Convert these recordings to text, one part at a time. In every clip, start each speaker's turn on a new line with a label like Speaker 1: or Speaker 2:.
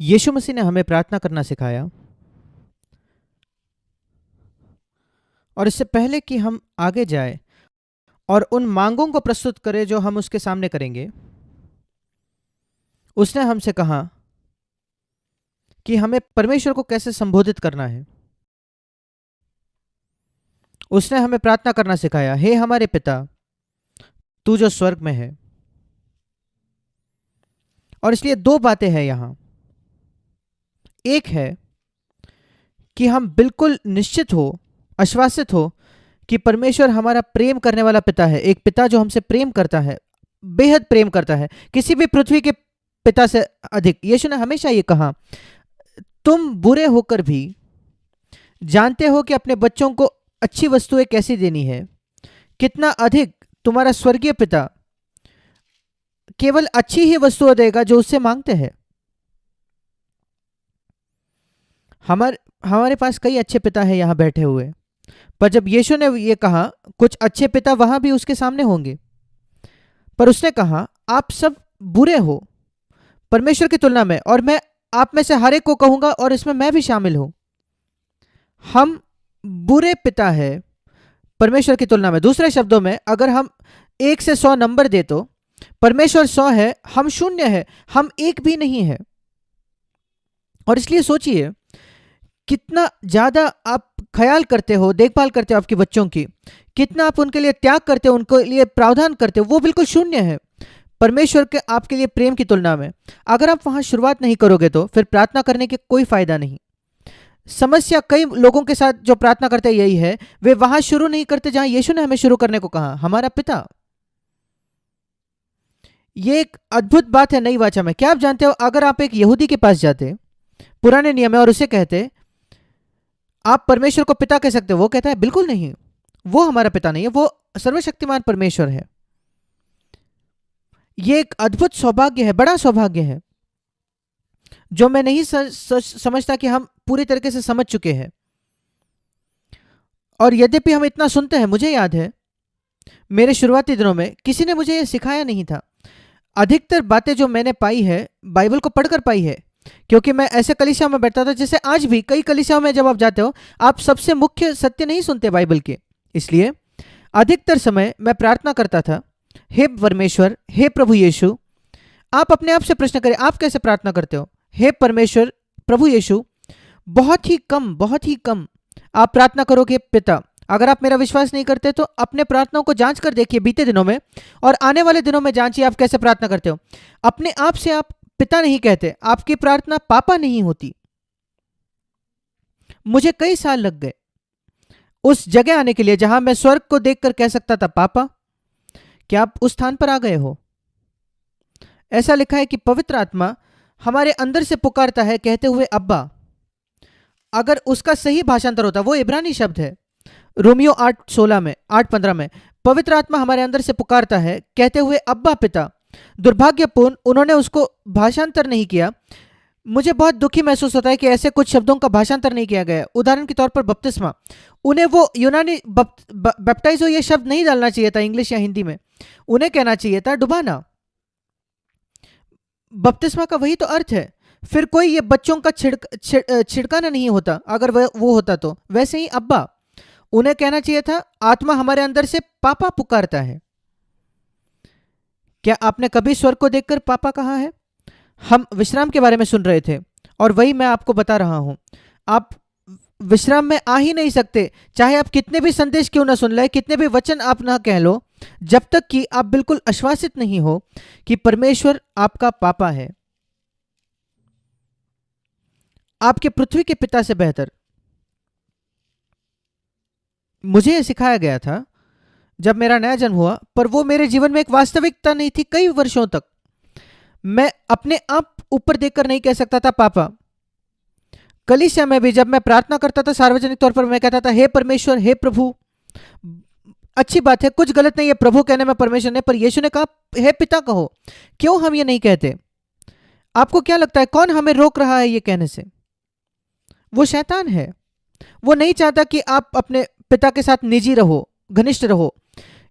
Speaker 1: यीशु मसीह ने हमें प्रार्थना करना सिखाया। और इससे पहले कि हम आगे जाए और उन मांगों को प्रस्तुत करें जो हम उसके सामने करेंगे, उसने हमसे कहा कि हमें परमेश्वर को कैसे संबोधित करना है। उसने हमें प्रार्थना करना सिखाया, हे हमारे पिता तू जो स्वर्ग में है। और इसलिए दो बातें हैं यहां। एक है कि हम बिल्कुल निश्चित हो, आश्वासित हो कि परमेश्वर हमारा प्रेम करने वाला पिता है, एक पिता जो हमसे प्रेम करता है, बेहद प्रेम करता है, किसी भी पृथ्वी के पिता से अधिक। यीशु ने हमेशा ये कहा, तुम बुरे होकर भी जानते हो कि अपने बच्चों को अच्छी वस्तुएं कैसी देनी है, कितना अधिक तुम्हारा स्वर्गीय पिता केवल अच्छी ही वस्तुएं देगा जो उससे मांगते हैं। हमारे पास कई अच्छे पिता हैं यहां बैठे हुए, पर जब यीशु ने ये कहा, कुछ अच्छे पिता वहां भी उसके सामने होंगे, पर उसने कहा आप सब बुरे हो परमेश्वर की तुलना में, और मैं आप में से हर एक को कहूंगा और इसमें मैं भी शामिल हूं, हम बुरे पिता है परमेश्वर की तुलना में। दूसरे शब्दों में अगर हम 1 से 100 नंबर दे तो परमेश्वर 100 है, हम 0 है, हम एक भी नहीं है। और इसलिए सोचिए कितना ज्यादा आप ख्याल करते हो, देखभाल करते हो आपके बच्चों की, कितना आप उनके लिए त्याग करते हो, उनके लिए प्रावधान करते हो, वो बिल्कुल 0 है परमेश्वर के आपके लिए प्रेम की तुलना में। अगर आप वहां शुरुआत नहीं करोगे तो फिर प्रार्थना करने के कोई फायदा नहीं। समस्या कई लोगों के साथ जो प्रार्थना करते हैं यही है, वे वहां शुरू नहीं करते जहां यीशु ने हमें शुरू करने को कहा, हमारा पिता। ये एक अद्भुत बात है नई वाचा में। क्या आप जानते हो, अगर आप एक यहूदी के पास जाते पुराने नियम में और उसे कहते आप परमेश्वर को पिता कह सकते हो, वो कहता है बिल्कुल नहीं, वो हमारा पिता नहीं है, वो सर्वशक्तिमान परमेश्वर है। ये एक अद्भुत सौभाग्य है, बड़ा सौभाग्य है, जो मैं नहीं समझता कि हम पूरी तरीके से समझ चुके हैं। और यद्यपि हम इतना सुनते हैं, मुझे याद है मेरे शुरुआती दिनों में किसी ने मुझे ये सिखाया नहीं था। अधिकतर बातें जो मैंने पाई है बाइबल को पढ़कर पाई है, क्योंकि मैं ऐसे कलीसिया में बैठता था, जैसे आज भी कई कलीसियाओं में जब आप जाते हो आप सबसे मुख्य सत्य नहीं सुनते बाइबल के। इसलिए अधिकतर समय मैं प्रार्थना करता था, हे परमेश्वर, हे प्रभु यीशु। आप अपने आप से प्रश्न करें, आप कैसे प्रार्थना करते हो? हे परमेश्वर, प्रभु यीशु। बहुत ही कम आप प्रार्थना करोगे पिता। अगर आप मेरा विश्वास नहीं करते तो अपने प्रार्थनाओं को जांच कर देखिए बीते दिनों में, और आने वाले दिनों में जांचिए आप कैसे प्रार्थना करते हो। अपने आप से आप पिता नहीं कहते, आपकी प्रार्थना पापा नहीं होती। मुझे कई साल लग गए उस जगह आने के लिए जहां मैं स्वर्ग को देखकर कह सकता था पापा। क्या आप उस स्थान पर आ गए हो? ऐसा लिखा है कि पवित्र आत्मा हमारे अंदर से पुकारता है कहते हुए अब्बा। अगर उसका सही भाषांतर होता, वो इब्रानी शब्द है, रोमियो 8:16 में, 8:15 में, पवित्र आत्मा हमारे अंदर से पुकारता है कहते हुए अब्बा पिता। दुर्भाग्यपूर्ण उन्होंने उसको भाषांतर नहीं किया। मुझे बहुत दुखी महसूस होता है कि ऐसे कुछ शब्दों का भाषांतर नहीं किया गया। उदाहरण के तौर पर बपतिस्मा, उन्हें वो यूनानी बैप्टाइजो ये शब्द नहीं डालना चाहिए था इंग्लिश या हिंदी में, उन्हें कहना चाहिए था डुबाना। बपतिस्मा का वही तो अर्थ है। फिर कोई ये बच्चों का छिड़काना नहीं होता, अगर वो होता तो। वैसे ही अब्बा, उन्हें कहना चाहिए था आत्मा हमारे अंदर से पापा पुकारता है। क्या आपने कभी स्वर्ग को देखकर पापा कहा है? हम विश्राम के बारे में सुन रहे थे और वही मैं आपको बता रहा हूं। आप विश्राम में आ ही नहीं सकते, चाहे आप कितने भी संदेश क्यों ना सुन ले, कितने भी वचन आप ना कह लो, जब तक कि आप बिल्कुल आश्वासित नहीं हो कि परमेश्वर आपका पापा है, आपके पृथ्वी के पिता से बेहतर। मुझे यह सिखाया गया था जब मेरा नया जन्म हुआ, पर वो मेरे जीवन में एक वास्तविकता नहीं थी। कई वर्षों तक मैं अपने आप ऊपर देखकर नहीं कह सकता था पापा। कलीसिया में भी जब मैं प्रार्थना करता था सार्वजनिक तौर पर, मैं कहता था हे परमेश्वर, हे प्रभु। अच्छी बात है, कुछ गलत नहीं है प्रभु कहने में, परमेश्वर ने, पर यीशु ने कहा हे पिता कहो। क्यों हम ये नहीं कहते? आपको क्या लगता है कौन हमें रोक रहा है ये कहने से? वो शैतान है। वो नहीं चाहता कि आप अपने पिता के साथ निजी रहो, घनिष्ठ रहो।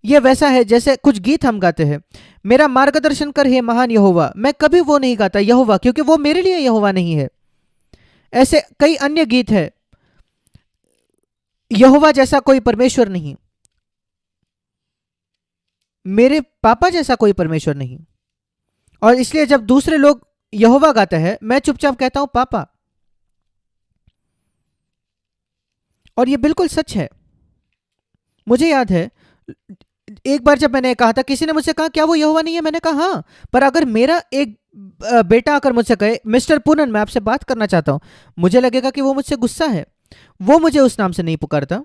Speaker 1: ये वैसा है जैसे कुछ गीत हम गाते हैं, मेरा मार्गदर्शन कर हे महान यहोवा। मैं कभी वो नहीं गाता यहोवा, क्योंकि वो मेरे लिए यहोवा नहीं है। ऐसे कई अन्य गीत है, यहोवा जैसा कोई परमेश्वर नहीं, मेरे पापा जैसा कोई परमेश्वर नहीं। और इसलिए जब दूसरे लोग यहोवा गाते हैं, मैं चुपचाप कहता हूं पापा। और ये बिल्कुल सच है। मुझे याद है एक बार जब मैंने कहा था, किसी ने मुझसे कहा क्या वो यहोवा नहीं है, मैंने कहा हाँ, पर अगर मेरा एक बेटा आकर मुझसे कहे मिस्टर पूनन मैं आपसे बात करना चाहता हूं, मुझे लगेगा कि वो मुझसे गुस्सा है। वो मुझे उस नाम से नहीं पुकारता।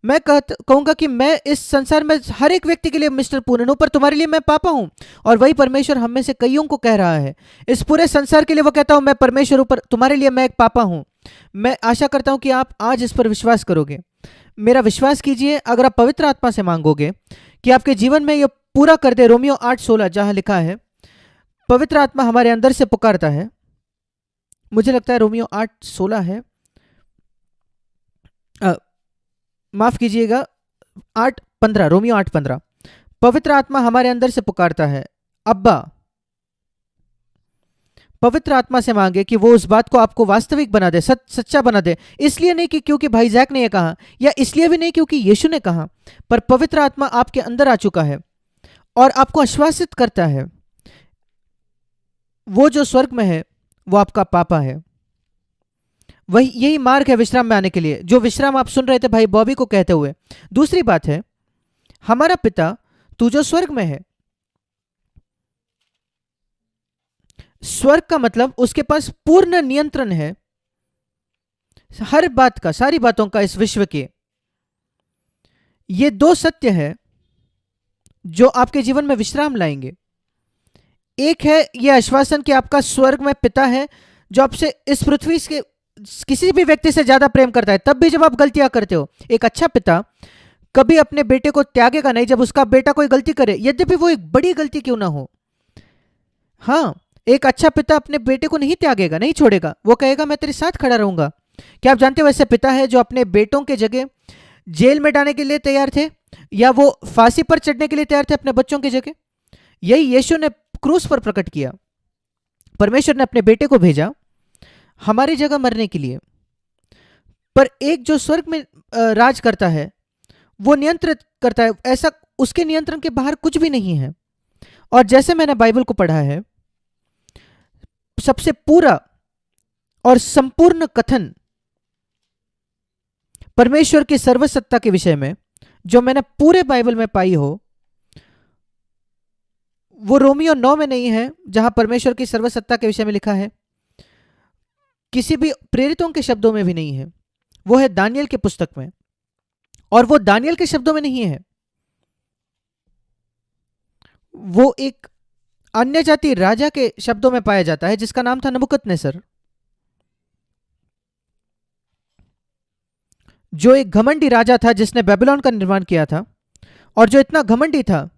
Speaker 1: मैं कहूंगा कि मैं इस संसार में हर एक व्यक्ति के लिए मिस्टर पूनन हूं, पर तुम्हारे लिए मैं पापा हूं। और वही परमेश्वर हम में से कईयों को कह रहा है, इस पूरे संसार के लिए वो कहता हूं मैं परमेश्वर हूं, पर तुम्हारे लिए मैं एक पापा हूं। मैं आशा करता हूं कि आप आज इस पर विश्वास करोगे। मेरा विश्वास कीजिए, अगर आप पवित्र आत्मा से मांगोगे कि आपके जीवन में ये पूरा कर दे। रोमियो 8:16 जहां लिखा है पवित्र आत्मा हमारे अंदर से पुकारता है, मुझे लगता है रोमियो 8:16 है, माफ कीजिएगा 8:15, रोमियो 8:15। पवित्र आत्मा हमारे अंदर से पुकारता है अब्बा। पवित्र आत्मा से मांगे कि वो उस बात को आपको वास्तविक बना दे, सच्चा बना दे। इसलिए नहीं कि क्योंकि भाई जैक ने ये कहा, या इसलिए भी नहीं क्योंकि यीशु ने कहा, पर पवित्र आत्मा आपके अंदर आ चुका है और आपको आश्वासित करता है वो जो स्वर्ग में है वो आपका पापा है। वही यही मार्ग है विश्राम में आने के लिए, जो विश्राम आप सुन रहे थे भाई बॉबी को कहते हुए। दूसरी बात है, हमारा पिता तू जो स्वर्ग में है। स्वर्ग का मतलब उसके पास पूर्ण नियंत्रण है हर बात का, सारी बातों का इस विश्व के। ये दो सत्य है जो आपके जीवन में विश्राम लाएंगे। एक है यह आश्वासन कि आपका स्वर्ग में पिता है जो आपसे इस पृथ्वी के किसी भी व्यक्ति से ज्यादा प्रेम करता है, तब भी जब आप गलतियां करते हो। एक अच्छा पिता कभी अपने बेटे को त्यागेगा नहीं जब उसका बेटा कोई गलती करे, यद्यपि वो एक बड़ी गलती क्यों ना हो। हाँ, एक अच्छा पिता अपने बेटे को नहीं त्यागेगा, नहीं छोड़ेगा, वो कहेगा मैं तेरे साथ खड़ा रहूंगा। क्या आप जानते हो ऐसे पिता है जो अपने बेटों के जगह जेल में डालने के लिए तैयार थे, या वो फांसी पर चढ़ने के लिए तैयार थे अपने बच्चों की जगह। यही यीशु ने क्रूस पर प्रकट किया। परमेश्वर ने अपने बेटे को भेजा हमारी जगह मरने के लिए। पर एक जो स्वर्ग में राज करता है, वो नियंत्रित करता है, ऐसा उसके नियंत्रण के बाहर कुछ भी नहीं है। और जैसे मैंने बाइबल को पढ़ा है, सबसे पूरा और संपूर्ण कथन परमेश्वर की सर्वसत्ता के विषय में जो मैंने पूरे बाइबल में पाई हो, वो रोमियो 9 में नहीं है जहां परमेश्वर की सर्वसत्ता के विषय में लिखा है, किसी भी प्रेरितों के शब्दों में भी नहीं है। वो है दानियल के पुस्तक में, और वो दानियल के शब्दों में नहीं है, वो एक अन्य जाति राजा के शब्दों में पाया जाता है जिसका नाम था नबूकदनेस्सर, जो एक घमंडी राजा था जिसने बेबीलोन का निर्माण किया था। और जो इतना घमंडी था,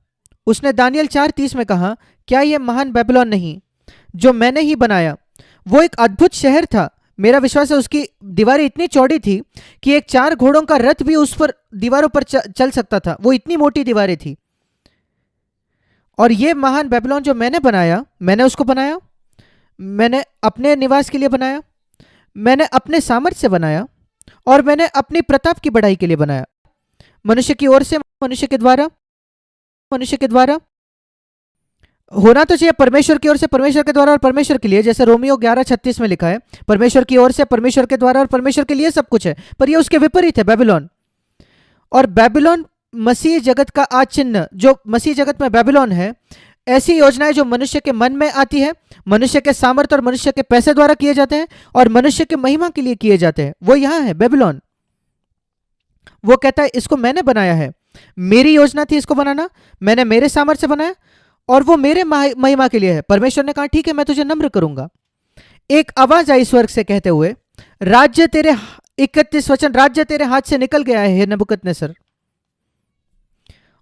Speaker 1: उसने दानियल 4:30 में कहा क्या यह महान बेबीलोन नहीं जो मैंने ही बनाया। वो एक अद्भुत शहर था। मेरा विश्वास है उसकी दीवारें इतनी चौड़ी थी कि एक 4 घोड़ों का रथ भी उस पर दीवारों पर चल सकता था, वो इतनी मोटी दीवारें थी। और ये महान बेबीलोन जो मैंने बनाया, मैंने उसको बनाया, मैंने अपने निवास के लिए बनाया, मैंने अपने सामर्थ्य से बनाया, और मैंने अपनी प्रताप की बढ़ाई के लिए बनाया। मनुष्य की ओर से, मनुष्य के द्वारा, मनुष्य के द्वारा होना तो चाहिए परमेश्वर की ओर से, परमेश्वर के द्वारा और परमेश्वर के लिए। जैसे रोमियो 11:36 में लिखा है परमेश्वर की ओर से, परमेश्वर के द्वारा और परमेश्वर के लिए सब कुछ है। पर ये उसके विपरीत है बेबीलोन। और बेबीलोन मसीह जगत का आज चिन्ह, जो मसीह जगत में बेबीलोन है, ऐसी योजनाएं जो मनुष्य के मन में आती है, मनुष्य के सामर्थ्य और मनुष्य के पैसे द्वारा किए जाते हैं और मनुष्य के महिमा के लिए किए जाते हैं, वो यहां है बेबीलोन। वो कहता है इसको मैंने बनाया है, मेरी योजना थी इसको बनाना, मैंने मेरे सामर्थ्य से बनाया और वो मेरे महिमा के लिए है। परमेश्वर ने कहा ठीक है मैं तुझे नम्र करूंगा। एक आवाज आई स्वर्ग से कहते हुए राज्य तेरे 31 वचन, राज्य तेरे हाथ से निकल गया है नबूकदनेस्सर,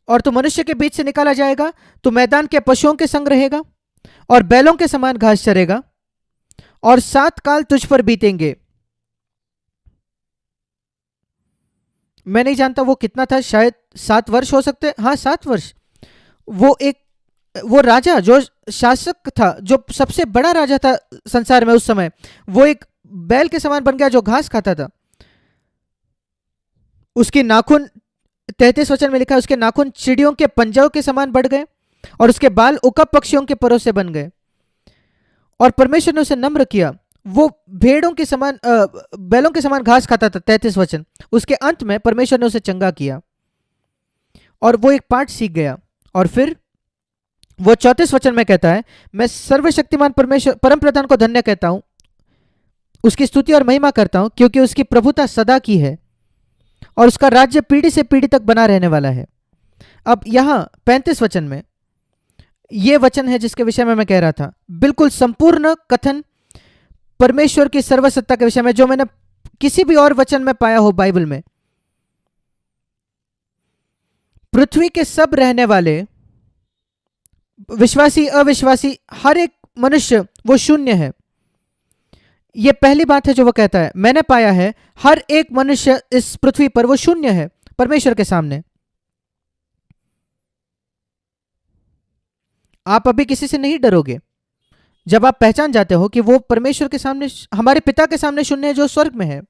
Speaker 1: और तू मनुष्य के बीच से निकाला जाएगा, तू मैदान के पशुओं के संग रहेगा और बैलों के समान घास चरेगा, और 7 काल तुझ पर बीतेंगे। मैं नहीं जानता वो कितना था, शायद 7 वर्ष हो सकते, हाँ 7 वर्ष। वो राजा जो शासक था, जो सबसे बड़ा राजा था संसार में उस समय, वो एक बैल के समान बन गया जो घास खाता था। उसके नाखून, 33 वचन में लिखा है, उसके नाखून चिड़ियों के पंजों के समान बढ़ गए और उसके बाल उकप पक्षियों के परों से बन गए। और परमेश्वर ने उसे नम्र किया। वो भेड़ों के समान बैलों के समान घास खाता था, 33 वचन। उसके अंत में परमेश्वर ने उसे चंगा किया और वो एक पाठ सीख गया। और फिर वो 34 वचन में कहता है, मैं सर्वशक्तिमान परमेश्वर परम प्रधान को धन्य कहता हूं, उसकी स्तुति और महिमा करता हूं, क्योंकि उसकी प्रभुता सदा की है और उसका राज्य पीढ़ी से पीढ़ी तक बना रहने वाला है। अब यहां 35 वचन में ये वचन है जिसके विषय में मैं कह रहा था, बिल्कुल संपूर्ण कथन परमेश्वर की सर्वसत्ता के विषय में, जो मैंने किसी भी और वचन में पाया हो बाइबल में। पृथ्वी के सब रहने वाले, विश्वासी अविश्वासी, हर एक मनुष्य वो शून्य है। ये पहली बात है जो वो कहता है, मैंने पाया है हर एक मनुष्य इस पृथ्वी पर वो शून्य है परमेश्वर के सामने। आप अभी किसी से नहीं डरोगे जब आप पहचान जाते हो कि वो परमेश्वर के सामने, हमारे पिता के सामने शून्य है जो स्वर्ग में है।